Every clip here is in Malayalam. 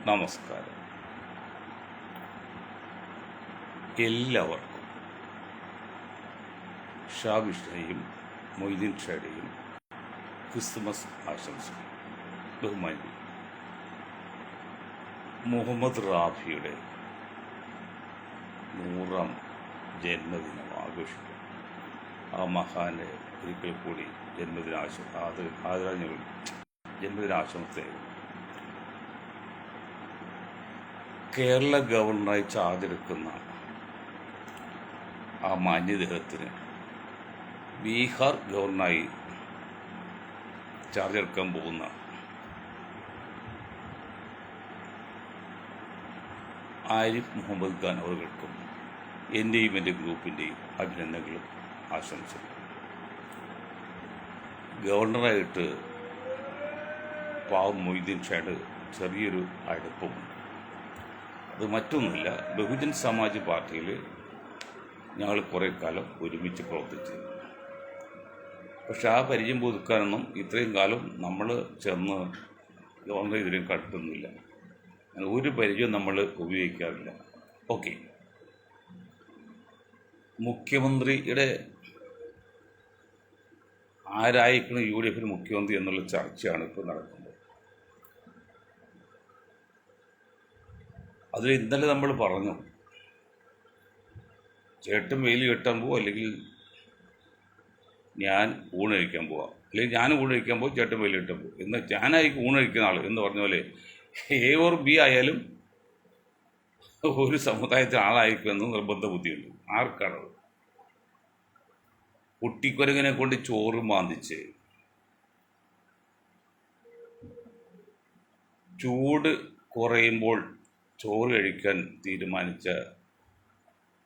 നമസ്കാരം. എല്ലാവർക്കും ഷാബിഷയും മൊയ്തീൻ ഷയുടെയും ക്രിസ്തുമസ് ആശംസകൾ. ബഹുമാനി മുഹമ്മദ് റാഫിയുടെ 100ാം ജന്മദിനം ആഘോഷിക്കും. ആ മഹാന് ഒരിക്കൽ കൂടി ജന്മദിനാശംസ. കേരള ഗവർണറായി ചാർജ് എടുക്കുന്ന ആ മാന്യദേഹത്തിന് ബീഹാർ ഗവർണറായി ചാർജ് എടുക്കാൻ പോകുന്ന ആരിഫ് മുഹമ്മദ് ഖാൻ അവർക്കും എൻ്റെയും എൻ്റെ ഗ്രൂപ്പിൻ്റെയും അഭിനന്ദനങ്ങളും ആശംസകളും. ഗവർണറായിട്ട് പാവം മൊയ്തീൻ ഷായുടെ ചെറിയൊരു അടുപ്പമുണ്ട്. അത് മറ്റൊന്നുമില്ല, ബഹുജൻ സമാജ് പാർട്ടിയിൽ ഞങ്ങൾ കുറേ കാലം ഒരുമിച്ച് പ്രവർത്തിച്ചിരുന്നു. പക്ഷെ ആ പരിചയം പുതുക്കാനൊന്നും ഇത്രയും കാലം നമ്മൾ ചെന്ന് ഗവർണറെ ഇതിലും കണ്ടിട്ടൊന്നുമില്ല. ഒരു പരിചയം നമ്മൾ ഉപയോഗിക്കാറില്ല. ഓക്കെ, മുഖ്യമന്ത്രിയുടെ ആരായിരിക്കണം UDF മുഖ്യമന്ത്രി എന്നുള്ള ചർച്ചയാണ് ഇപ്പോൾ നടക്കുന്നത്. അതിൽ ഇന്നലെ നമ്മൾ പറഞ്ഞു, ചേട്ടൻ വെയിൽ കെട്ടാൻ പോവുക, അല്ലെങ്കിൽ ഞാൻ ഊണ് കഴിക്കാൻ പോവാം, അല്ലെങ്കിൽ ഞാൻ ഊണ് കഴിക്കാൻ പോകും, ചേട്ടൻ വെയിൽ കെട്ടാൻ പോകും. എന്നാൽ ഞാനായിരിക്കും ഊണ് കഴിക്കുന്ന ആൾ എന്ന് പറഞ്ഞ പോലെ A or B ആയാലും ഒരു സമുദായത്തിൽ ആളായിരിക്കുമെന്ന് നിർബന്ധ ബുദ്ധിയുണ്ട്. ആർക്കാണത്? കുട്ടിക്കുരങ്ങനെ കൊണ്ട് ചോറ് മാന്തിച്ച് ചൂട് കുറയുമ്പോൾ ചോറ് കഴിക്കാൻ തീരുമാനിച്ച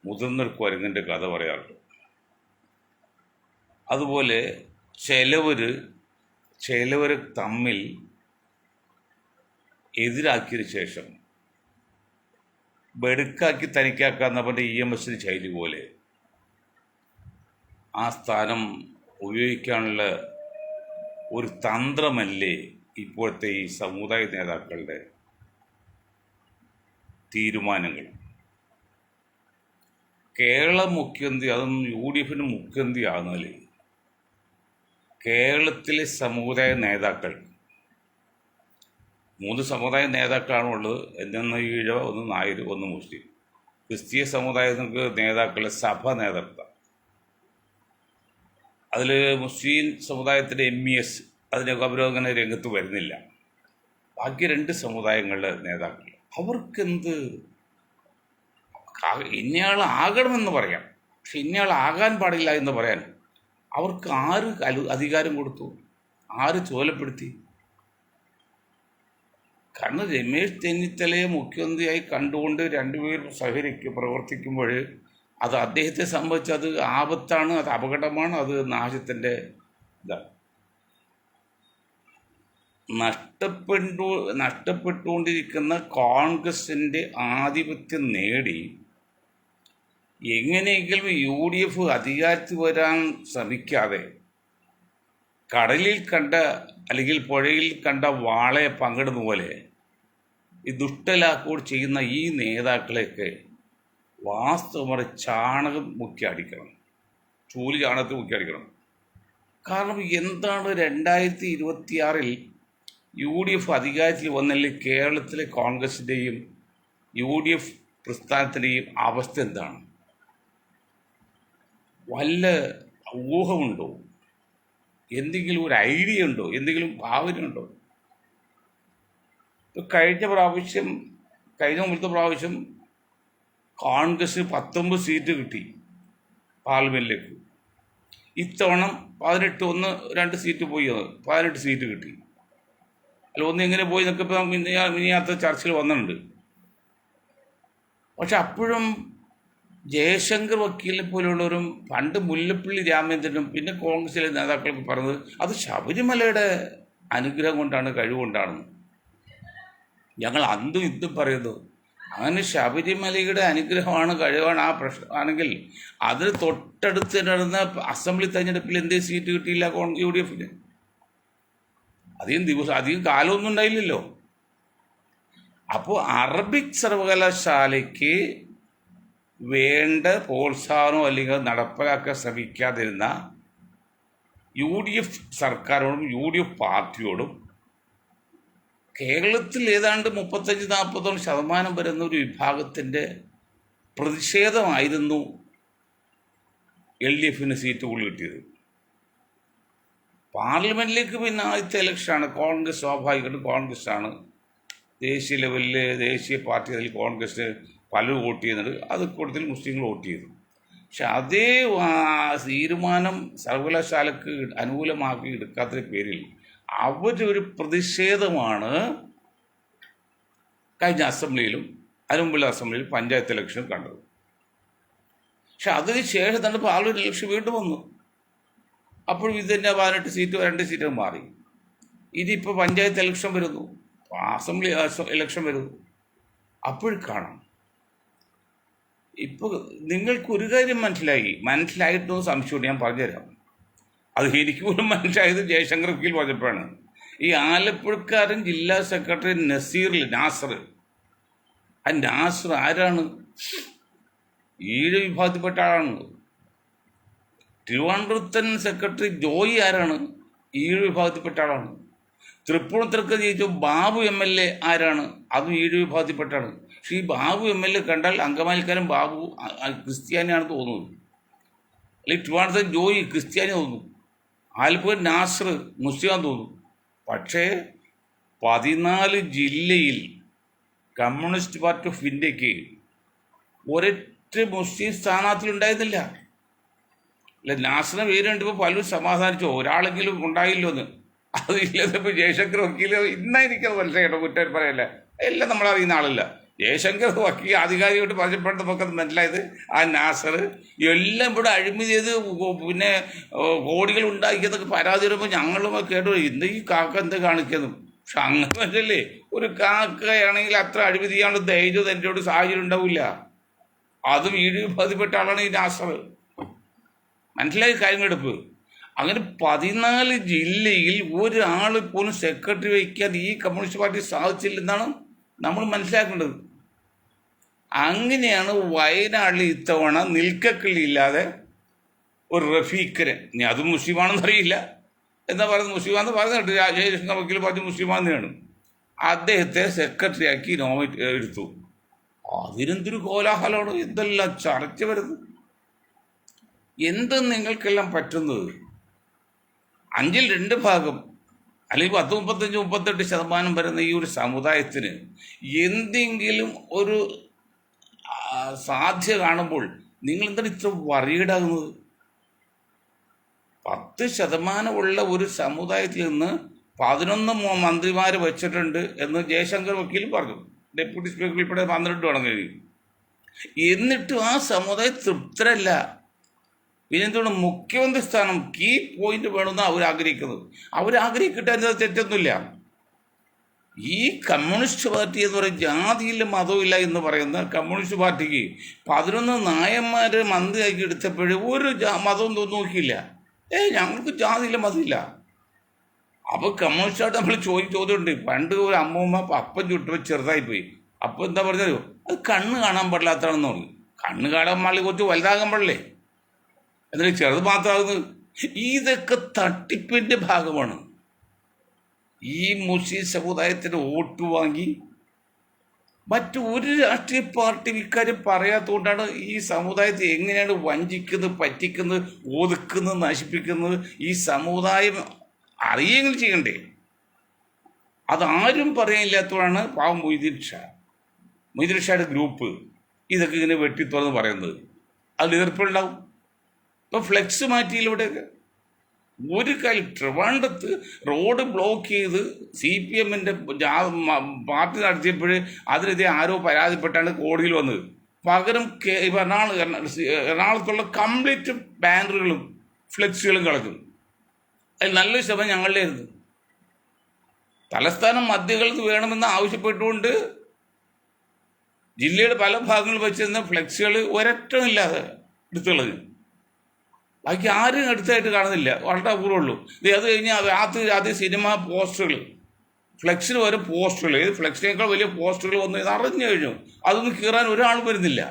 മുതിർന്ന കുരങ്ങൻ്റെ കഥ പറയാറുണ്ട്. അതുപോലെ ചിലവർ തമ്മിൽ എതിരാക്കിയതിന് ശേഷം ബെടുക്കാക്കി തനിക്കാക്കാന്ന് പറഞ്ഞ EMS ശൈലി പോലെ ആ സ്ഥാനം ഉപയോഗിക്കാനുള്ള ഒരു തന്ത്രമല്ലേ ഇപ്പോഴത്തെ ഈ സമുദായ നേതാക്കളുടെ തീരുമാനങ്ങൾ? കേരള മുഖ്യമന്ത്രി, അതും UDF മുഖ്യമന്ത്രി ആകുന്നതിൽ കേരളത്തിലെ സമുദായ നേതാക്കൾ 3 സമുദായ നേതാക്കളാണുള്ളത്. എന്നൊന്ന് ഈഴവ, ഒന്ന് നായർ, ഒന്ന് മുസ്ലിം. ക്രിസ്തീയ സമുദായങ്ങൾക്ക് നേതാക്കളെ സഭ നേതൃത്വം. അതിൽ മുസ്ലിം സമുദായത്തിൻ്റെ MES അതിനൊക്കെ അവരങ്ങനെ രംഗത്ത് വരുന്നില്ല. ബാക്കി 2 സമുദായങ്ങളുടെ നേതാക്കൾ അവർക്കെന്ത് ഇന്നയാളാകണമെന്ന് പറയാം, പക്ഷെ ഇന്നയാളാകാൻ പാടില്ല എന്ന് പറയാൻ അവർക്ക് ആര് അധികാരം കൊടുത്തു? ആര് ചുമതലപ്പെടുത്തി? കാരണം രമേശ് ചെന്നിത്തലയെ മുഖ്യമന്ത്രിയായി കണ്ടുകൊണ്ട് 2 പേർ പ്രവർത്തിക്കുമ്പോൾ അത് അദ്ദേഹത്തെ സംബന്ധിച്ച് അത് ആപത്താണ്, അത് അപകടമാണ്, അത് നാശത്തിൻ്റെ ഇതാണ്. നഷ്ടപ്പെട്ടുകൊണ്ടിരിക്കുന്ന കോൺഗ്രസിൻ്റെ ആധിപത്യം നേടി എങ്ങനെയെങ്കിലും UDF അധികാരത്തിൽ വരാൻ ശ്രമിക്കാതെ കടലിൽ കണ്ട അല്ലെങ്കിൽ പുഴയിൽ കണ്ട വാളയെ പങ്കിടുന്ന പോലെ ഈ ദുഷ്ടലാക്കോട് ചെയ്യുന്ന ഈ നേതാക്കളെയൊക്കെ വാസ്തവമായി ചാണകം മുക്കി അടിക്കണം, ചൂല് ചാണകത്തിൽ മുക്കി അടിക്കണം. കാരണം എന്താണ് 2026 UDF അധികാരത്തിൽ വന്നതിൽ കേരളത്തിലെ കോൺഗ്രസിൻ്റെയും UDF പ്രസ്ഥാനത്തിൻ്റെയും അവസ്ഥ എന്താണ്? വല്ല ഊഹമുണ്ടോ? എന്തെങ്കിലും ഒരു ഐഡിയ ഉണ്ടോ? എന്തെങ്കിലും ഭാവനയുണ്ടോ? കഴിഞ്ഞ മുമ്പത്തെ പ്രാവശ്യം കോൺഗ്രസ് 19 സീറ്റ് കിട്ടി പാർലമെൻറ്റിലേക്ക്. ഇത്തവണ 2 സീറ്റ് പോയി, 18 സീറ്റ് കിട്ടി. അല്ല, എങ്ങനെ പോയി എന്നൊക്കെ ഇപ്പം ഇനിയാത്ത ചർച്ചയിൽ വന്നിട്ടുണ്ട്. പക്ഷെ അപ്പോഴും ജയശങ്കർ വക്കീലിനെ പോലുള്ളവരും പണ്ട് മുല്ലപ്പള്ളി രാമചന്ദ്രനും പിന്നെ കോൺഗ്രസിലെ നേതാക്കൾക്ക് പറഞ്ഞത് അത് ശബരിമലയുടെ അനുഗ്രഹം കൊണ്ടാണ്, കഴിവുകൊണ്ടാണെന്ന്. ഞങ്ങൾ അന്തും ഇതും പറയുന്നു. അങ്ങനെ ശബരിമലയുടെ അനുഗ്രഹമാണ്, കഴിവാണ് ആ പ്രശ്നമാണെങ്കിൽ അതിന് തൊട്ടടുത്ത് നടന്ന അസംബ്ലി തെരഞ്ഞെടുപ്പിൽ എന്തേ സീറ്റ് കിട്ടിയില്ല UDF? അധികം കാലമൊന്നും ഉണ്ടായില്ലല്ലോ. അപ്പോൾ അറബിക് സർവകലാശാലയ്ക്ക് വേണ്ട പ്രോത്സാഹനമോ അല്ലെങ്കിൽ നടപ്പിലാക്കാൻ ശ്രമിക്കാതിരുന്ന UDF സർക്കാരോടും UDF പാർട്ടിയോടും കേരളത്തിൽ ഏതാണ്ട് 35-40% വരുന്ന ഒരു വിഭാഗത്തിൻ്റെ പ്രതിഷേധമായിരുന്നു LDF സീറ്റ് കൂടുതൽ കിട്ടിയത്. പാർലമെൻറ്റിലേക്ക് പിന്നെ ആദ്യത്തെ ഇലക്ഷനാണ്. കോൺഗ്രസ് സ്വാഭാവികമായിട്ടും കോൺഗ്രസ്സാണ് ദേശീയ ലെവലിൽ, ദേശീയ പാർട്ടി അതിൽ കോൺഗ്രസ് പലരും വോട്ട് ചെയ്യുന്നുണ്ട്. അത് കൂടുതൽ മുസ്ലിങ്ങൾ വോട്ട് ചെയ്തു. പക്ഷെ അതേ തീരുമാനം സർവകലാശാലക്ക് അനുകൂലമാക്കി എടുക്കാത്ത പേരിൽ അവരൊരു പ്രതിഷേധമാണ് കഴിഞ്ഞ അസംബ്ലിയിലും അതിനുമുമ്പുള്ള അസംബ്ലിയിലും പഞ്ചായത്ത് ഇലക്ഷനും കണ്ടത്. പക്ഷെ അതിന് ശേഷം തന്നെ പാർലമെൻറ്റ് ഇലക്ഷൻ വീണ്ടും വന്നു. അപ്പോഴും ഇത് തന്നെ 18 സീറ്റ് 2 സീറ്റ് മാറി. ഇനിയിപ്പോൾ പഞ്ചായത്ത് ഇലക്ഷൻ വരുന്നു, അസംബ്ലി ഇലക്ഷൻ വരുന്നു. അപ്പോഴും കാണാം. ഇപ്പോൾ നിങ്ങൾക്കൊരു കാര്യം മനസ്സിലായിട്ടൊന്നും സംശയമുണ്ട്, ഞാൻ പറഞ്ഞുതരാം. അത് എനിക്ക് പോലും മനസ്സിലായത് ജയശങ്കർ വക്കീൽ പറഞ്ഞപ്പോഴാണ്. ഈ ആലപ്പുഴക്കാരൻ ജില്ലാ സെക്രട്ടറി നാസർ ആരാണ്? ഈഴ വിഭാഗത്തിൽപ്പെട്ട ആളാണ്. തിരുവനന്തപുരത്തൻ സെക്രട്ടറി ജോയി ആരാണ്? ഈഴ വിഭാഗത്തിൽപ്പെട്ട ആളാണ്. തൃപ്പൂണിത്തുറക്ക് ജയിച്ച ബാബു MLA ആരാണ്? അതും ഈഴ വിഭാഗത്തിൽപ്പെട്ടാണ്. പക്ഷേ ഈ ബാബു MLA കണ്ടാൽ അങ്കമാലിക്കാരൻ ബാബു ക്രിസ്ത്യാനിയാണെന്ന് തോന്നുന്നു, അല്ലെങ്കിൽ തിരുവനന്തപുരം ജോയി ക്രിസ്ത്യാനി തോന്നുന്നു, ആലപ്പുഴ നാസർ മുസ്ലിമാന്ന് തോന്നുന്നു. പക്ഷേ 14 ജില്ലയിൽ കമ്മ്യൂണിസ്റ്റ് പാർട്ടി ഓഫ് ഇന്ത്യക്ക് ഒരൊറ്റ മുസ്ലിം സ്ഥാനാർത്ഥികളുണ്ടായിരുന്നില്ല. അല്ല, നാസറിനെ പേര് കണ്ടപ്പോൾ പലരും സമാധാനിച്ചോ, ഒരാളെങ്കിലും ഉണ്ടായില്ലോ എന്ന്. അതില്ലതിപ്പോൾ ജയശങ്കർ വക്കീൽ ഇന്നാ എനിക്കത് മനസ്സിലായിട്ടോ, കുറ്റം പറയല്ല, എല്ലാം നമ്മളറിയുന്ന ആളല്ല. ജയശങ്കർ വക്കീൽ ആധികാരികമായിട്ട് പറഞ്ഞപ്പോഴത്തെ നമുക്കത് മനസ്സിലായത് ആ നാസർ എല്ലാം ഇവിടെ അഴിമതി ചെയ്ത് പിന്നെ കോടികൾ ഉണ്ടാക്കിയതൊക്കെ പരാതി വരുമ്പോൾ ഞങ്ങളും കേട്ടു, ഇന്ന് ഈ കാക്ക എന്താ കാണിക്കുന്നു. പക്ഷെ അങ്ങനല്ലേ, ഒരു കാക്കയാണെങ്കിൽ അത്ര അഴിമതി ചെയ്യാനുള്ള ധൈര്യം എന്നോട് സാഹചര്യം ഉണ്ടാവില്ല. അതും ഈഴ് വിഭാഗത്തിൽപ്പെട്ട ആളാണ് ഈ നാസർ. മനസ്സിലായി കാര്യങ്ങളെടുപ്പ്. അങ്ങനെ 14 ജില്ലയിൽ ഒരാൾ പോലും സെക്രട്ടറി വയ്ക്കാൻ ഈ കമ്മ്യൂണിസ്റ്റ് പാർട്ടി സാധിച്ചില്ലെന്നാണ് നമ്മൾ മനസ്സിലാക്കേണ്ടത്. അങ്ങനെയാണ് വയനാട്ടിൽ ഇത്തവണ നിൽക്കക്കിള്ളിയില്ലാതെ ഒരു റഫീഖിനെ, ഇനി അതും മുസ്ലിമാണെന്ന് അറിയില്ല, എന്താ പറയുന്നത്, മുസ്ലിമാണെന്ന് പറഞ്ഞിട്ട് ജയശങ്കർ വക്കീൽ പറഞ്ഞ് മുസ്ലിമാണെന്നാണ്, അദ്ദേഹത്തെ സെക്രട്ടറിയാക്കി നോമിനേറ്റ് എടുത്തു. അതിനെന്തൊരു കോലാഹലമാണ്, എന്തെല്ലാം ചർച്ച വരുന്നത്. എന്ത് നിങ്ങൾക്കെല്ലാം പറ്റുന്നത് 5ൽ 2 ഭാഗം അല്ലെങ്കിൽ 10, 35, 38% വരുന്ന ഈ ഒരു സമുദായത്തിന് എന്തെങ്കിലും ഒരു സാധ്യത കാണുമ്പോൾ നിങ്ങൾ എന്താണ് ഇത്ര വറീഡാകുന്നത്? 10% ഒരു സമുദായത്തിൽ നിന്ന് 11 മന്ത്രിമാർ വെച്ചിട്ടുണ്ട് എന്ന് ജയശങ്കർ വക്കീൽ പറഞ്ഞു. ഡെപ്യൂട്ടി സ്പീക്കർ ഉൾപ്പെടെ 12 വേണമെങ്കിൽ. എന്നിട്ടും ആ സമുദായം തൃപ്തരല്ല. പിന്നെ എന്തുകൊണ്ട് മുഖ്യമന്ത്രി സ്ഥാനം കീ പോയിന്റ് വേണമെന്ന് അവരാഗ്രഹിക്കുന്നത്? അവരാഗ്രഹിക്കട്ടെ, അതിൻ്റെ തെറ്റൊന്നുമില്ല. ഈ കമ്മ്യൂണിസ്റ്റ് പാർട്ടി എന്ന് പറയുന്ന ജാതിയില്ല മതവും എന്ന് പറയുന്ന കമ്മ്യൂണിസ്റ്റ് പാർട്ടിക്ക് 11 നായന്മാർ മന്ത്രിയാക്കി എടുത്തപ്പോഴും ഒരു മതവും നോക്കിയില്ല. ഞങ്ങൾക്ക് ജാതിയില്ല മതമില്ല. അപ്പോൾ കമ്മ്യൂണിസ്റ്റായിട്ട് നമ്മൾ ചോദ്യമുണ്ട്. പണ്ട് ഒരു അമ്മൂമ്മ അപ്പം ചുട്ടപ്പോൾ ചെറുതായിപ്പോയി. അപ്പോൾ എന്താ പറഞ്ഞത്? അത് കണ്ണ് കാണാൻ പാടില്ലാത്തതാണെന്ന് പറഞ്ഞു. കണ്ണ് കാണാൻ പാടില്ല, കുറച്ച് വലുതാകാൻ പാടില്ലേ, എന്നിട്ട് ചെറുത് മാത്രമാകുന്നത്. ഇതൊക്കെ തട്ടിപ്പിൻ്റെ ഭാഗമാണ്. ഈ മുസ്ലിം സമുദായത്തിന് വോട്ട് വാങ്ങി മറ്റു ഒരു രാഷ്ട്രീയ പാർട്ടി ഇക്കാര്യം പറയാത്തതുകൊണ്ടാണ് ഈ സമുദായത്തെ എങ്ങനെയാണ് വഞ്ചിക്കുന്നത്, പറ്റിക്കുന്നത്, ഒതുക്കുന്നത്, നശിപ്പിക്കുന്നത്. ഈ സമുദായം അറിയെങ്കിലും ചെയ്യണ്ടേ? അതാരും പറയാനില്ലാത്തതാണ് പാവം മൊയ്തീൻ ഷായുടെ ഗ്രൂപ്പ് ഇതൊക്കെ ഇങ്ങനെ വെട്ടിത്തുറന്ന് പറയുന്നത്. അതിൽ എതിർപ്പുണ്ടാവും. ഇപ്പോൾ ഫ്ലെക്സ് മാറ്റിയിലൂടെയൊക്കെ ഒരു കാര്യം ട്രിവാൻഡ്രത്ത് റോഡ് ബ്ലോക്ക് ചെയ്ത് CPM-ൻ്റെ പാർട്ടി നടത്തിയപ്പോൾ അതിനെതിരെ ആരോ പരാതിപ്പെട്ടാണ് കോടതിയിൽ വന്നത്. പകരം എറണാകുളത്തുള്ള കംപ്ലീറ്റ് ബാനറുകളും ഫ്ലെക്സുകളും കളഞ്ഞു. അതിൽ നല്ലൊരു ശതമാനം ഞങ്ങളുടെ ആയിരുന്നു. തലസ്ഥാനം മധ്യകാലത്ത് വേണമെന്ന് ആവശ്യപ്പെട്ടുകൊണ്ട് ജില്ലയുടെ പല ഭാഗങ്ങളിൽ വെച്ചിരുന്ന ഫ്ലെക്സുകൾ ഒരറ്റമില്ലാതെ എടുത്തു കളഞ്ഞു. ബാക്കി ആരും അടുത്തായിട്ട് കാണുന്നില്ല, വളരെ അപൂർവമുള്ളൂ. അത് കഴിഞ്ഞാൽ രാത്രി സിനിമ പോസ്റ്ററുകൾ ഫ്ലെക്സിന് പകരം പോസ്റ്ററുകൾ, ഏത് ഫ്ലെക്സിനേക്കാൾ വലിയ പോസ്റ്ററുകൾ വന്നു ഇത് അറിഞ്ഞു കഴിഞ്ഞു. അതൊന്നും കീറാൻ ഒരാൾ വരുന്നില്ല.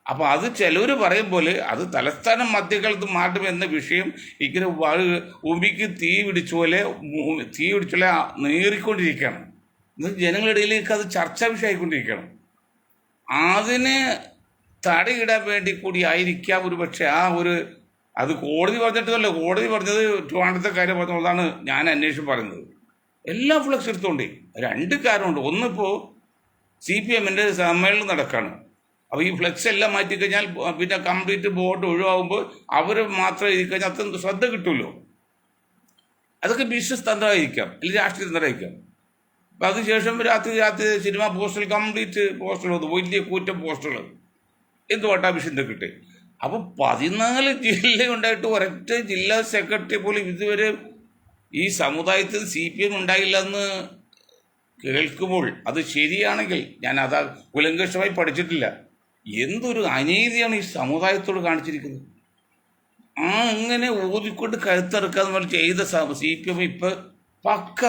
അപ്പോൾ അത് ചിലവർ പറയും പോലെ അത് തലസ്ഥാനം മധ്യകാലത്ത് മാറ്റും എന്ന വിഷയം ഇങ്ങനെ ഉമിക്ക് തീ പിടിച്ച പോലെ നേറിക്കൊണ്ടിരിക്കുകയാണ്. ജനങ്ങളുടെ ഇടയിലേക്ക് അത് ചർച്ചാ വിഷയമായിക്കൊണ്ടിരിക്കുകയാണ്. അതിന് തടയിടാൻ വേണ്ടി കൂടി ആയിരിക്കാം ഒരു പക്ഷേ അത് കോടതി പറഞ്ഞിട്ടല്ല. കോടതി പറഞ്ഞത് ട്രിവാൻഡ്രത്തെ കാര്യം പറഞ്ഞതാണ് ഞാൻ അന്വേഷിച്ച് പറയുന്നത്. എല്ലാ ഫ്ലക്സ് എടുത്തോണ്ടേ 2 കാരണമുണ്ട്. ഒന്നിപ്പോൾ CPM-ൻ്റെ സമ്മേളനം നടക്കുകയാണ്. അപ്പോൾ ഈ ഫ്ലെക്സ് എല്ലാം മാറ്റിക്കഴിഞ്ഞാൽ പിന്നെ കംപ്ലീറ്റ് ബോർഡ് ഒഴിവാകുമ്പോൾ അവർ മാത്രം ഇരിക്കഴിഞ്ഞാൽ അത്ര ശ്രദ്ധ കിട്ടുമല്ലോ. അതൊക്കെ ബിസിനസ് തന്ത്രമായിരിക്കാം, അല്ലെങ്കിൽ രാഷ്ട്രീയ തന്ത്രമായിരിക്കാം. അപ്പം അതിനുശേഷം രാത്രി സിനിമ പോസ്റ്റർ കംപ്ലീറ്റ് പോസ്റ്ററുകൾ വന്നു, വലിയ കൂറ്റം പോസ്റ്ററുകൾ എന്ത് വട്ടാഭിഷേകം കിട്ടി. അപ്പോൾ 14 ജില്ലയുണ്ടായിട്ട് ഒരൊറ്റ ജില്ലാ സെക്രട്ടറി പോലും ഇതുവരെ ഈ സമുദായത്തിൽ CPM ഉണ്ടായില്ല എന്ന് കേൾക്കുമ്പോൾ അത് ശരിയാണെങ്കിൽ ഞാൻ അത് കുലങ്കഷമായി പഠിച്ചിട്ടില്ല. എന്തൊരു അനീതിയാണ് ഈ സമുദായത്തോട് കാണിച്ചിരിക്കുന്നത്. അങ്ങനെ ഊതിക്കൊണ്ട് കഴുത്തിറക്കാന്ന് പറഞ്ഞ് ചെയ്ത CPM ഇപ്പം പക്ക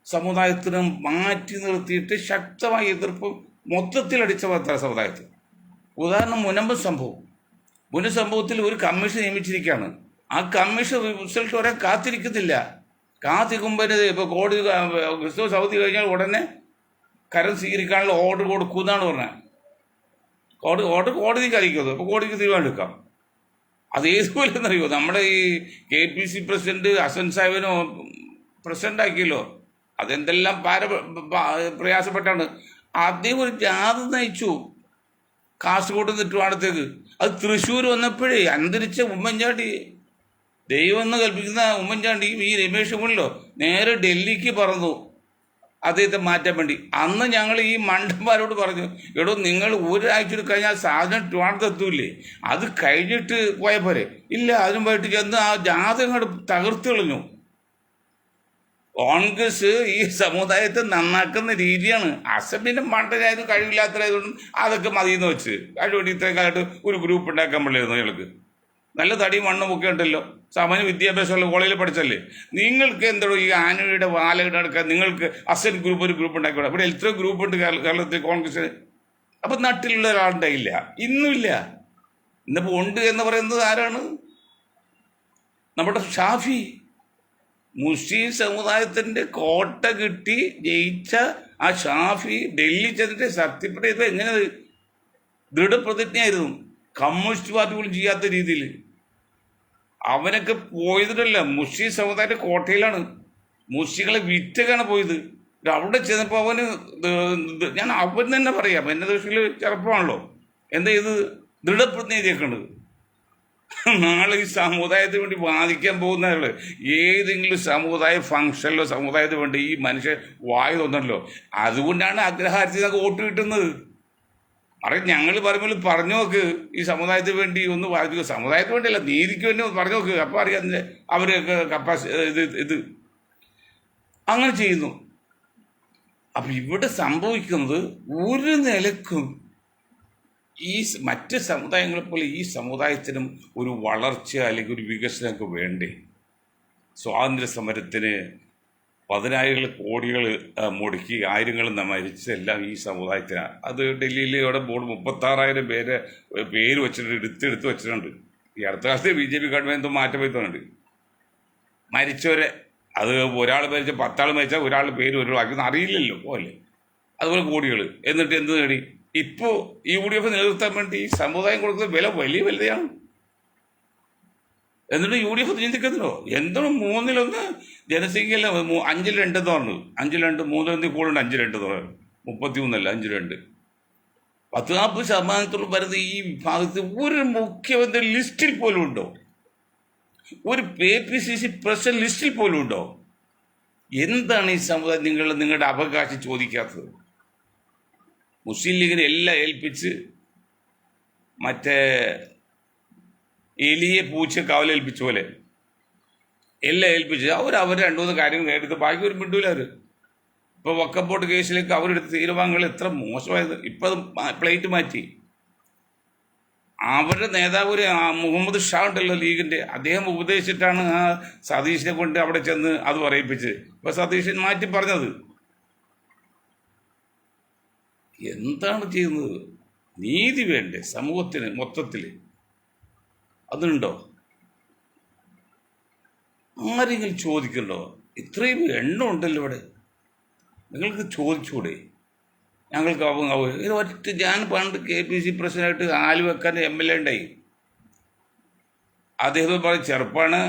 സമുദായത്തിന് മാറ്റി നിർത്തിയിട്ട് ശക്തമായ എതിർപ്പ് മൊത്തത്തിൽ അടിച്ച പത്ര സമുദായത്തിൽ. ഉദാഹരണം മുനമ്പ് സംഭവത്തിൽ ഒരു കമ്മീഷൻ നിയമിച്ചിരിക്കുകയാണ്. ആ കമ്മീഷൻ റിസൾട്ട് വരെ കാത്തിരിക്കുന്നില്ല. കാത്തിരിക്കുമ്പോൾ ഇപ്പോൾ ക്രിസ്തുമസ് അവധി കഴിഞ്ഞാൽ ഉടനെ കരം സ്വീകരിക്കാനുള്ള ഓർഡർ കൊടുക്കുമെന്നാണ് പറഞ്ഞത്. കോടതിക്ക് അറിയിക്കുന്നത്. അപ്പോൾ കോടതിക്ക് തീരുമാനം എടുക്കാം. അത് ഏതുപോലെ എന്നറിയോ, നമ്മുടെ ഈ KPC പ്രസിഡന്റ് ഹസൻ സാഹിബിനോ പ്രസിഡന്റ് ആക്കിയല്ലോ. അതെന്തെല്ലാം പ്രയാസപ്പെട്ടാണ്. അദ്ദേഹം ഒരു ജാഥ നയിച്ചു കാസർഗോഡ് നിന്ന് ട്രിവാൻഡ്രത്തേക്ക്. അത് തൃശ്ശൂർ വന്നപ്പോഴേ അന്തരിച്ച ഉമ്മൻചാണ്ടി, ദൈവം എന്ന് കൽപ്പിക്കുന്ന ഉമ്മൻചാണ്ടിയും ഈ രമേഷും കൂടിയല്ലോ നേരെ ഡൽഹിക്ക് പറന്നു അദ്ദേഹത്തെ മാറ്റാൻ വേണ്ടി. അന്ന് ഞങ്ങൾ ഈ മണ്ടന്മാരോട് പറഞ്ഞു, എടോ നിങ്ങൾ ഒരാഴ്ച കഴിഞ്ഞാൽ സാധനം ട്രിവാൻഡ്രത്ത് എത്തൂല്ലേ, അത് കഴിഞ്ഞിട്ട് പോയ പോരെ. ഇല്ല, അതിനും പോയിട്ട് ചെന്ന് ആ ജാഥ അങ്ങോട്ട് തകർത്ത് കളഞ്ഞു. കോൺഗ്രസ് ഈ സമുദായത്തെ നന്നാക്കുന്ന രീതിയാണ്. അസംബ്ലിൻ്റെ മണ്ടനായത് കഴിവില്ലാത്തതായതുകൊണ്ടും അതൊക്കെ മതിയെന്ന് വെച്ച് കഴിവുകൊണ്ട് ഇത്രയും കാലത്ത് ഒരു ഗ്രൂപ്പ് ഉണ്ടാക്കാൻ പറ്റില്ലായിരുന്നു. ഞങ്ങൾക്ക് നല്ല തടിയും മണ്ണും ഒക്കെ ഉണ്ടല്ലോ, സാമാന്യ വിദ്യാഭ്യാസമുള്ള കോളേജിൽ പഠിച്ചല്ലേ. നിങ്ങൾക്ക് എന്തോ ഈ ആനയുടെ വാലയുടെ അടുക്കാൻ നിങ്ങൾക്ക് അസൻ ഗ്രൂപ്പ് ഒരു ഗ്രൂപ്പ് ഉണ്ടാക്കിക്കൂടാ. ഇവിടെ എത്ര ഗ്രൂപ്പ് ഉണ്ട് കേരളത്തിൽ കോൺഗ്രസ്. അപ്പം നാട്ടിലുള്ള ഒരാളുണ്ടായില്ല, ഇന്നുമില്ല. ഇന്നിപ്പോൾ ഉണ്ട് എന്ന് പറയുന്നത് ആരാണ്? നമ്മുടെ ഷാഫി. മുസ്ലിം സമുദായത്തിൻ്റെ കോട്ട കിട്ടി ജയിച്ച ആ ഷാഫി ഡൽഹി ചെന്നിട്ട് സത്യപ്രതിജ്ഞ ചെയ്തത് എങ്ങനെ ദൃഢപ്രതിജ്ഞയായിരുന്നു. കമ്മ്യൂണിസ്റ്റ് പാർട്ടി പോലും ചെയ്യാത്ത രീതിയിൽ അവനൊക്കെ പോയതിട്ടല്ല, മുസ്ലിം സമുദായത്തിൻ്റെ കോട്ടയിലാണ്. മുസ്ലിങ്ങളെ വിറ്റൊക്കെയാണ് പോയത്. അവിടെ ചെന്നപ്പോൾ ഞാൻ അവൻ തന്നെ പറയാം, എൻ്റെ ദൃഷ്ടിയിൽ ചെറുപ്പമാണല്ലോ, എന്താ ഇത് ദൃഢപ്രതിജ്ഞ ചെയ്തേക്കുന്നത്. നാളെ ഈ സമുദായത്തിന് വേണ്ടി വാദിക്കാൻ പോകുന്നവர்கள் ഏതെങ്കിലും സമുദായ ഫംഗ്ഷനിലോ സമുദായത്തിന് വേണ്ടി ഈ മനുഷ്യൻ വായു തോന്നണല്ലോ. അതുകൊണ്ടാണ് അഗ്രഹാരത്തിനൊക്കെ വോട്ട് കിട്ടുന്നത്. ഞങ്ങൾ പറയുമ്പോൾ പറഞ്ഞു നോക്ക്, ഈ സമുദായത്തിന് വേണ്ടി ഒന്ന് വാദിക്കുക. സമുദായത്തിന് വേണ്ടിയല്ല, നീതിക്ക് വേണ്ടി പറഞ്ഞു നോക്ക്. അപ്പോൾ അറിയാം അവരൊക്കെ ഇത് അങ്ങനെ ചെയ്യുന്നു. അപ്പം ഇവിടെ സംഭവിക്കുന്നത് ഒരു നിലക്കും ഈ മറ്റ് സമുദായങ്ങളെപ്പോലെ ഈ സമുദായത്തിനും ഒരു വളർച്ച അല്ലെങ്കിൽ ഒരു വികസനമൊക്കെ വേണ്ടേ. സ്വാതന്ത്ര്യ സമരത്തിന് 10,000 കോടികൾ മുടക്കി ആയിരങ്ങൾ മരിച്ചതെല്ലാം ഈ സമുദായത്തിനാണ്. അത് ഡൽഹിയിൽ ഇവിടെ ബോർഡ് 36,000 പേര് വെച്ചിട്ടുണ്ട്, എടുത്ത് വെച്ചിട്ടുണ്ട്. ഈ അടുത്ത കാലത്ത് BJP ഗവൺമെൻറ് എന്തോ മാറ്റം വരുത്തുന്നുണ്ട്. മരിച്ചവരെ അത് ഒരാൾ മരിച്ച 10 ആൾ മരിച്ചാൽ ഒരാളുടെ പേര് ഒരാളാക്കി അറിയില്ലല്ലോ പോലെ. അതുപോലെ കോടികൾ. എന്നിട്ട് എന്ത് നേടി? ഇപ്പോൾ ഈ UDF നിലനിർത്താൻ വേണ്ടി ഈ സമുദായം കൊടുക്കുന്ന വില വലിയ വലുതാണ്. എന്നിട്ട് UDF ചിന്തിക്കുന്നുണ്ടോ? എന്താണ് 3-1 ജനസംഖ്യയല്ല, 5-2 പറഞ്ഞു. 5-2 3 കൂടുണ്ട്. 5-2 33 5-2 10-40% വരുന്ന ഈ വിഭാഗത്തിൽ ഒരു മുഖ്യമന്ത്രി ലിസ്റ്റിൽ പോലും ഉണ്ടോ? ഒരു PPCC പ്രസിഡന്റ് ലിസ്റ്റിൽ പോലും ഉണ്ടോ? എന്താണ് ഈ സമുദായം നിങ്ങളുടെ അവകാശം ചോദിക്കാത്തത്? മുസ്ലിം ലീഗിനെ എല്ലാം ഏൽപ്പിച്ച് മറ്റേ എലിയെ പൂച്ച കാവലേൽപ്പിച്ച പോലെ എല്ലാം ഏൽപ്പിച്ച് അവർ 2-3 കാര്യങ്ങൾ എടുത്ത് ബാക്കി ഒരു മിണ്ടൂല. അവർ ഇപ്പോൾ വക്കപ്പോട്ട് കേസിലേക്ക് അവരെടുത്ത തീരുമാനങ്ങൾ എത്ര മോശമായത്. ഇപ്പം അത് പ്ലേറ്റ് മാറ്റി. അവരുടെ നേതാവ് ഒരു മുഹമ്മദ് ഷാ ഉണ്ടല്ലോ ലീഗിൻ്റെ, അദ്ദേഹം ഉപദേശിച്ചിട്ടാണ് ആ സതീഷിനെ കൊണ്ട് അവിടെ ചെന്ന് അത് പറയിപ്പിച്ച്. ഇപ്പോൾ സതീശൻ മാറ്റി പറഞ്ഞത് എന്താണ് ചെയ്യുന്നത്? നീതി വേണ്ടേ സമൂഹത്തിന് മൊത്തത്തിൽ? അതുണ്ടോ? ആരെങ്കിലും ചോദിക്കണ്ടോ? ഇത്രയും എണ്ണം ഉണ്ടല്ലോ ഇവിടെ, നിങ്ങൾക്ക് ചോദിച്ചൂടെ? ഞങ്ങൾക്ക് ഒറ്റ ഞാൻ പണ്ട് KPC പ്രസിഡന്റായിട്ട് ആലുവക്കാൻ MLA ഉണ്ടായി. അദ്ദേഹം പറയും ചെറുപ്പമാണ്,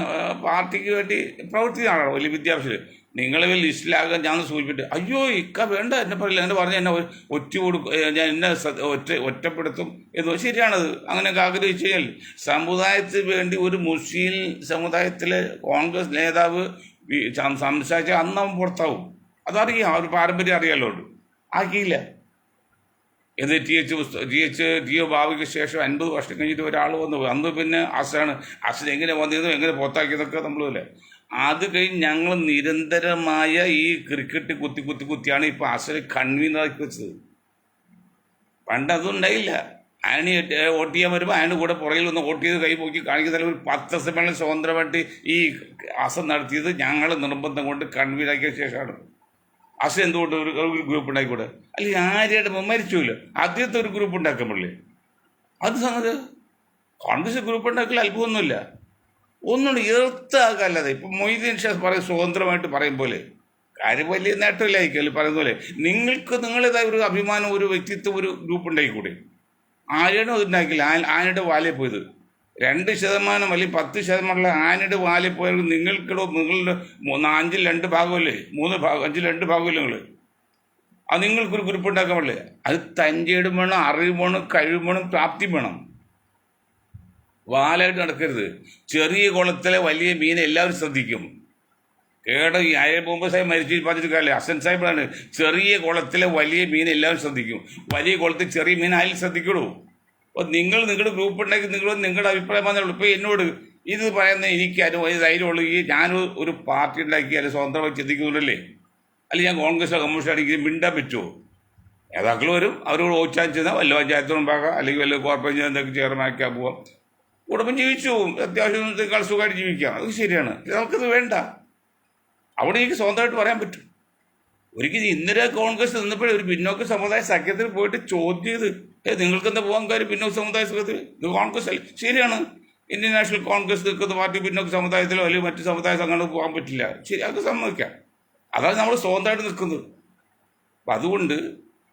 പാർട്ടിക്ക് വേണ്ടി പ്രവർത്തിക്കുകയാണോ, വലിയ വിദ്യാഭ്യാസം, നിങ്ങളെ ലിസ്റ്റിലാകാൻ ഞാൻ സൂചിപ്പിച്ചിട്ട് അയ്യോ ഇക്ക വേണ്ട എന്നെ പറയില്ല, എന്നെ പറഞ്ഞ് എന്നെ ഒറ്റ കൊടുക്കും, ഞാൻ എന്നെ ഒറ്റപ്പെടുത്തും എന്ന്. ശരിയാണത്. അങ്ങനെയൊക്കെ ആഗ്രഹിച്ചു കഴിഞ്ഞാൽ സമുദായത്തിന് വേണ്ടി ഒരു മുസ്ലിം സമുദായത്തിലെ കോൺഗ്രസ് നേതാവ് സംസാരിച്ചാൽ അന്ന് അവൻ പുറത്താവും. അതറിയാം, ഒരു പാരമ്പര്യം അറിയാലോ. ആക്കിയില്ല. എന്നിട്ട് ടി ഒ ബാബയ്ക്ക് ശേഷം 50 വർഷം കഴിഞ്ഞിട്ട് ഒരാൾ വന്നു. അന്ന് പിന്നെ അസൻ എങ്ങനെ വന്നിരുന്നു, എങ്ങനെ പുറത്താക്കിയതൊക്കെ നമ്മളല്ലേ. അത് കഴിഞ്ഞ് ഞങ്ങൾ നിരന്തരമായ ഈ ക്രിക്കറ്റ് കുത്തിയാണ് ഇപ്പോൾ അസന് കൺവീനറാക്കി വെച്ചത്. പണ്ട് അതും ഉണ്ടായില്ല. ആനി വോട്ട് ചെയ്യാൻ വരുമ്പോൾ അതിൻ്റെ കൂടെ പുറകിൽ ഒന്ന് വോട്ട് ചെയ്ത് കൈ പോക്കി കാണിക്കുന്നതിൽ ഒരു 10 സമ്മേളനം സ്വതന്ത്രമായിട്ട് ഈ അസം നടത്തിയത് ഞങ്ങൾ നിർബന്ധം കൊണ്ട് കൺവീനറാക്കിയ ശേഷമാണ്. അസൻ എന്തുകൊണ്ട് ഒരു ഗ്രൂപ്പ് ഉണ്ടാക്കിക്കൂടെ? അല്ലെങ്കിൽ ആര്യയുടെ മരിച്ചുല്ലോ, ആദ്യത്തെ ഒരു ഗ്രൂപ്പ് ഉണ്ടാക്കാൻ പറ്റില്ലേ? അത് സംഗതി കോൺഗ്രസ് ഗ്രൂപ്പ് ഉണ്ടാക്കില്ല, അത്ഭുതമൊന്നുമില്ല. ഒന്നുകൊണ്ട് എർത്താകല്ലാതെ ഇപ്പം മൊയ്തീൻ ഷാ പറയും സ്വതന്ത്രമായിട്ട് പറയും പോലെ കാര്യം വലിയ നേട്ടമില്ലായിരിക്കുമല്ലോ പറയുന്ന പോലെ. നിങ്ങൾക്ക് നിങ്ങളേതായ ഒരു അഭിമാനം, ഒരു വ്യക്തിത്വം, ഒരു ഗ്രൂപ്പ് ഉണ്ടായിക്കൂടെ? ആര്യനും അതുണ്ടാക്കില്ല. ആനയുടെ വാലേ പോയത് 2% അല്ലെങ്കിൽ 10% ആനയുടെ വാലേ പോയത് നിങ്ങളുടെ 5-ൽ 2 ഭാഗമല്ലേ, 5-ൽ 2 ഭാഗമല്ലേ നിങ്ങൾ. അത് നിങ്ങൾക്കൊരു ഗ്രൂപ്പ് ഉണ്ടാക്കാൻ പറ്റില്ലേ? അത് തൻ്റെയിടം വേണം, അറിവ് വേണം, കഴിവ് വേണം, പ്രാപ്തി വേണം. വാലായിട്ട് നടക്കരുത്. ചെറിയ കുളത്തിലെ വലിയ മീനെ എല്ലാവരും ശ്രദ്ധിക്കും. ഈ മുമ്പ് സാഹിബ് മരിച്ചു പറഞ്ഞിട്ട് കാര്യമില്ല, ഹസൻ സാഹിബാണ്. ചെറിയ കുളത്തിലെ വലിയ മീൻ എല്ലാവരും ശ്രദ്ധിക്കും, വലിയ കുളത്തിൽ ചെറിയ മീൻ അതിൽ ശ്രദ്ധിക്കുള്ളൂ. അപ്പോൾ നിങ്ങളുടെ ഗ്രൂപ്പ് ഉണ്ടാക്കി നിങ്ങളുടെ അഭിപ്രായം പറഞ്ഞുള്ളൂ. ഇപ്പോൾ എന്നോട് ഇത് പറയുന്ന എനിക്ക് ധൈര്യമുള്ളൂ. ഞാൻ ഒരു പാർട്ടി ഉണ്ടാക്കി അല്ലെങ്കിൽ സ്വതന്ത്രമായി ചിന്തിക്കുന്നുണ്ടല്ലേ, അല്ലെങ്കിൽ ഞാൻ കോൺഗ്രസോ കമ്മ്യൂണിസ്റ്റ് ആണെങ്കിൽ മിണ്ടാൻ പറ്റുമോ? നേതാക്കൾ വരും, അവരോട് ഓച്ചാൻ ചെയ്താൽ വല്ല പഞ്ചായത്ത് മുമ്പാക്കാം, അല്ലെങ്കിൽ വല്ല കോർപ്പറേഷൻ എന്തൊക്കെ ചെയർമാനാക്കാൻ പോവാം, കുടുംബം ജീവിച്ചു പോകും, അത്യാവശ്യം സുഖമായിട്ട് ജീവിക്കാം. അത് ശരിയാണ്. നമുക്കത് വേണ്ട. അവിടെ എനിക്ക് സ്വന്തമായിട്ട് പറയാൻ പറ്റും. ഒരിക്കലും ഇന്നലെ കോൺഗ്രസ് നിന്നപ്പോഴേ ഒരു പിന്നോക്ക സമുദായ സഖ്യത്തിൽ പോയിട്ട് ചോദ്യം ചെയ്ത് നിങ്ങൾക്കെന്താ പോകാൻ കാര്യം പിന്നോക്ക സമുദായ സഖ്യത്തിൽ? ഇത് കോൺഗ്രസ് അല്ല. ശരിയാണ്, ഇന്ത്യൻ നാഷണൽ കോൺഗ്രസ് നിൽക്കുന്ന പാർട്ടി പിന്നോക്ക സമുദായത്തിലോ അല്ലെങ്കിൽ മറ്റു സമുദായ സംഘടനകൾക്ക് പോകാൻ പറ്റില്ല. ശരി, അതൊക്കെ സമ്മതിക്കാം. അതാണ് നമ്മൾ സ്വന്തമായിട്ട് നിൽക്കുന്നത്. അപ്പം അതുകൊണ്ട്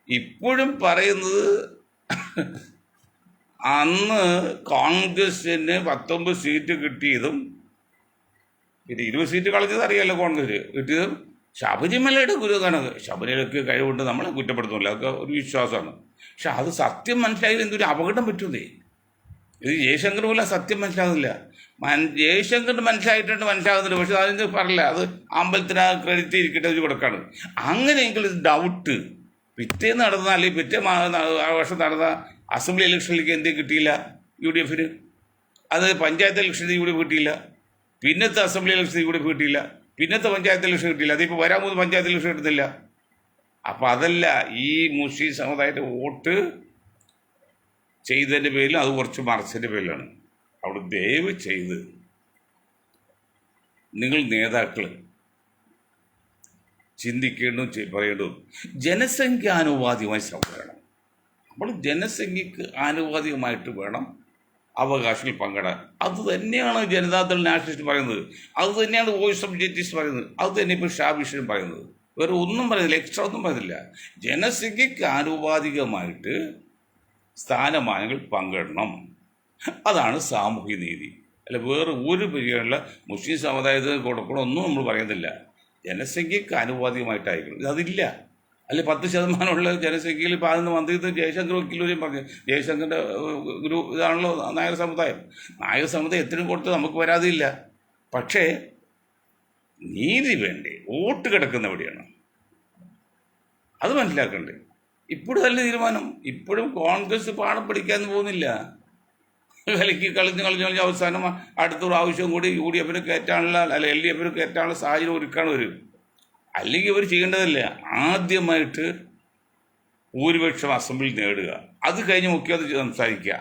ഇപ്പോഴും പറയുന്നത് അന്ന് കോൺഗ്രസിന് 19 സീറ്റ് കിട്ടിയതും പിന്നെ 20 സീറ്റ് കളഞ്ഞത് അറിയാമല്ലോ കോൺഗ്രസ് കിട്ടിയതും ശബരിമലയുടെ ഗുരുതാണ്. ശബരിമലയ്ക്ക് കഴിവുണ്ട്, നമ്മളെ കുറ്റപ്പെടുത്തുന്നില്ല, അതൊക്കെ ഒരു വിശ്വാസമാണ്. പക്ഷെ അത് സത്യം മനസ്സിലായാലും എന്തൊരു അപകടം പറ്റുന്നേ. ഇത് ജയശങ്കർ പോലെ സത്യം മനസ്സിലാകുന്നില്ല. ജയശങ്കറിന് മനസ്സിലാകുന്നുണ്ട്, പക്ഷെ അതിന് പറയില്ല. അത് അമ്പലത്തിന് ക്രെഡിറ്റ് ഇരിക്കട്ടെ വെച്ച് കൊടുക്കാണ്. അങ്ങനെയെങ്കിൽ ഡൗട്ട് പിറ്റേന്ന് നടന്ന അല്ലെങ്കിൽ പിറ്റേ വർഷം നടന്ന അസംബ്ലി ഇലക്ഷനിലേക്ക് എന്തേ കിട്ടിയില്ല UDF-ന്? അത് പഞ്ചായത്ത് ഇലക്ഷനിൽ UDF കിട്ടിയില്ല, പിന്നത്തെ അസംബ്ലി ഇലക്ഷനിൽ UDF കിട്ടിയില്ല, പിന്നത്തെ പഞ്ചായത്ത് ഇലക്ഷൻ കിട്ടിയില്ല, അതിപ്പോൾ വരാൻ പോകുന്ന പഞ്ചായത്ത് ഇലക്ഷൻ കിട്ടുന്നില്ല. അപ്പം അതല്ല, ഈ മുസ്ലിം സമുദായത്തെ വോട്ട് ചെയ്തതിൻ്റെ പേരിലും അത് കുറച്ച് മറച്ചതിൻ്റെ പേരിലാണ്. അവിടെ ദയവ് ചെയ്ത് നിങ്ങൾ നേതാക്കൾ ചിന്തിക്കേണ്ടതും പറയേണ്ടതും ജനസംഖ്യാനുപാതികമായി സമരം. നമ്മൾ ജനസംഖ്യക്ക് ആനുപാതികമായിട്ട് വേണം അവകാശങ്ങൾ പങ്കിടാൻ. അത് തന്നെയാണ് ജനതാദൾ നാഷണലിസ്റ്റ് പറയുന്നത്, അത് തന്നെയാണ് വോയിസ് ഓഫ് ജസ്റ്റിസ് പറയുന്നത്, അത് തന്നെ ഇപ്പോൾ ഷാബിഷനും പറയുന്നത്. വേറെ ഒന്നും പറയുന്നില്ല, എക്സ്ട്രാ ഒന്നും പറയുന്നില്ല. ജനസംഖ്യക്ക് ആനുപാതികമായിട്ട് സ്ഥാനമാനങ്ങൾ പങ്കിടണം. അതാണ് സാമൂഹ്യ നീതി. അല്ല വേറെ ഒരു പരിഗണന മുസ്ലിം സമുദായത്തിന് കൊടുക്കണമെന്നും നമ്മൾ പറയുന്നില്ല. ജനസംഖ്യക്ക് ആനുപാതികമായിട്ടായിരിക്കണം. അതില്ല. അല്ലെ 10% ജനസംഖ്യയിൽ ഇപ്പോൾ അതിന് മന്ത്രി ജയശങ്കർ വക്കീലും പറഞ്ഞു, ജയശങ്കറിൻ്റെ ഒരു ഇതാണല്ലോ നായർ സമുദായം. നായർ സമുദായം എത്രയും കൊടുത്ത് നമുക്ക് വരാതില്ല. പക്ഷേ നീതി വേണ്ടേ? വോട്ട് കിടക്കുന്നവിടെയാണ്, അത് മനസ്സിലാക്കണ്ടേ. ഇപ്പോഴും നല്ല തീരുമാനം. ഇപ്പോഴും കോൺഗ്രസ് പാഠം പഠിക്കാൻ പോകുന്നില്ല. കളിക്ക് കളിഞ്ഞ് അവസാനം അടുത്ത പ്രാവശ്യം കൂടി UDF-ന് കയറ്റാനുള്ള അല്ല LDF-ന് കയറ്റാനുള്ള സാഹചര്യം ഒരുക്കാണ് വരും. അല്ലെങ്കിൽ ഇവർ ചെയ്യേണ്ടതല്ല, ആദ്യമായിട്ട് ഭൂരിപക്ഷം അസംബ്ലി നേടുക, അത് കഴിഞ്ഞ് മുഖ്യമന്ത്രി സംസാരിക്കുക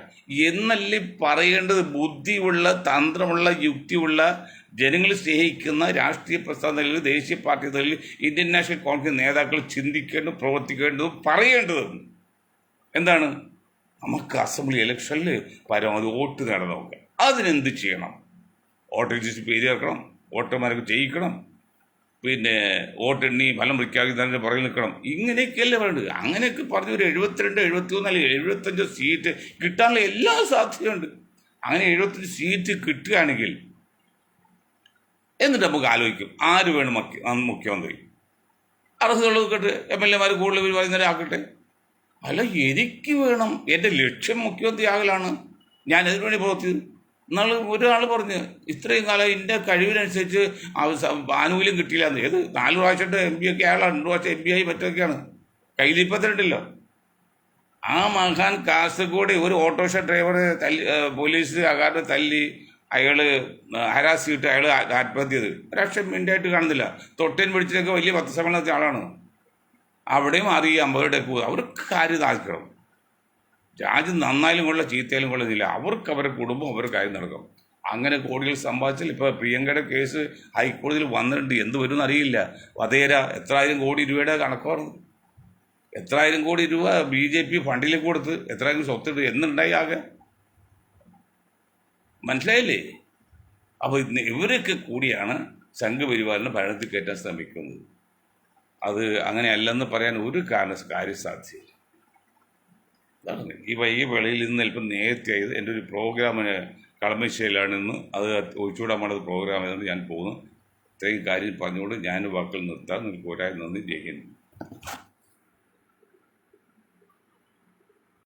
എന്നല്ലേ പറയേണ്ടത്. ബുദ്ധിയുള്ള, തന്ത്രമുള്ള, യുക്തിയുള്ള, ജനങ്ങൾ സ്നേഹിക്കുന്ന രാഷ്ട്രീയ പ്രസ്ഥാനങ്ങളിൽ, ദേശീയ പാർട്ടികളിൽ, ഇന്ത്യൻ നാഷണൽ കോൺഗ്രസ് നേതാക്കൾ ചിന്തിക്കേണ്ടതും പ്രവർത്തിക്കേണ്ടതും പറയേണ്ടതും എന്താണ്? നമുക്ക് അസംബ്ലി ഇലക്ഷനിൽ പരമാവധി വോട്ട് നേടാൻ നോക്കുക. അതിനെന്ത് ചെയ്യണം? വോട്ടർ ലിസ്റ്റ് പേര് ചേർക്കണം, വോട്ടർമാരൊക്കെ ചെയ്യിക്കണം, പിന്നെ വോട്ടെണ്ണി ഫലം പ്രഖ്യാപിക്കുന്നതിൻ്റെ പുറകിൽ നിൽക്കണം. ഇങ്ങനെയൊക്കെയല്ലേ വേണ്ടത്. അങ്ങനെയൊക്കെ പറഞ്ഞ് ഒരു 72, 73 അല്ലെങ്കിൽ 75 സീറ്റ് കിട്ടാനുള്ള എല്ലാ സാധ്യതയുണ്ട്. അങ്ങനെ 75 സീറ്റ് കിട്ടുകയാണെങ്കിൽ എന്നിട്ട് നമുക്ക് ആലോചിക്കും ആര് വേണം മുഖ്യമന്ത്രി. അർഹതയുള്ളത് കേട്ട് MLA കൂടുതൽ പറയുന്നവരെ ആക്കട്ടെ. അല്ല, എനിക്ക് വേണം, എൻ്റെ ലക്ഷ്യം മുഖ്യമന്ത്രി ആകലാണ്, ഞാൻ അതിനുവേണ്ടി പ്രവർത്തിച്ചത്. എന്നാൽ ഒരാൾ പറഞ്ഞ് ഇത്രയും കാലം എൻ്റെ കഴിവിനനുസരിച്ച് ആനുകൂല്യം കിട്ടിയില്ല എന്ന്. ഏത് 4 പ്രാവശ്യമായിട്ട് MP ഒക്കെ അയാളാണ്, 2 പ്രാവശ്യം MP ആയി മറ്റൊക്കെയാണ്, കയ്യിലിപ്പത്തിരണ്ടല്ലോ. ആ മഹാൻ കാസർഗോഡ് ഒരു ഓട്ടോറിക്ഷ ഡ്രൈവറെ പോലീസ് അകാരുടെ തല്ലി അയാൾ ഹരാസ് ചെയ്തിട്ട് അയാൾ ആത്മഹത്യ ചെയ്ത് ഒരക്ഷരം മിണ്ടായിട്ട് കാണുന്നില്ല. തൊട്ടേൻ പിടിച്ചതൊക്കെ വലിയ പത്രസമ്മേളനം നടത്തിയ ആളാണ്. അവിടെയും അറിയാം അവരുടെ അവർക്ക് കാര്യം താൽക്കണം. രാജ്യം നന്നായാലും കൊള്ള ചീത്തയാലും കൊള്ളുന്നില്ല, അവർക്ക് അവരുടെ കുടുംബം അവരുടെ കാര്യം നടക്കും. അങ്ങനെ കോടികൾ സമ്പാദിച്ചാൽ ഇപ്പോൾ പ്രിയങ്കയുടെ കേസ് ഹൈക്കോടതിയിൽ വന്നിട്ടുണ്ട്. എന്ത് വരുമെന്ന് അറിയില്ല. വധേര എത്ര ആയിരം കോടി രൂപയുടെ കണക്കാണ്. എത്ര ആയിരം കോടി രൂപ BJP ഫണ്ടിലേക്ക് കൊടുത്ത് എത്രയായിരം സ്വത്തിട്ട് എന്നുണ്ടായി ആകെ. മനസ്സിലായില്ലേ? അപ്പോൾ ഇവരൊക്കെ കൂടിയാണ് സംഘപരിവാറിനെ ഭരണത്തിൽ കയറ്റാൻ ശ്രമിക്കുന്നത്. അത് അങ്ങനെയല്ലെന്ന് പറയാൻ ഒരു കാര്യസാധ്യതയില്ല. ഈ വെളിയിൽ നിന്ന് അല്പം നേരത്തെ ആയത് എൻ്റെ ഒരു പ്രോഗ്രാമിന് കളമശ്ശേരിയിലാണിന്ന്. അത് ഒഴിച്ചുകൂടാൻ വേണ്ടത് പ്രോഗ്രാം ആയതുകൊണ്ട് ഞാൻ പോകുന്നു. ഇത്രയും കാര്യം പറഞ്ഞുകൊണ്ട് ഞാൻ വാക്കുകൾ നിർത്താൻ നിങ്ങൾക്ക് ഒരാൾ നന്ദി. ജയ് ഹിന്ദ്.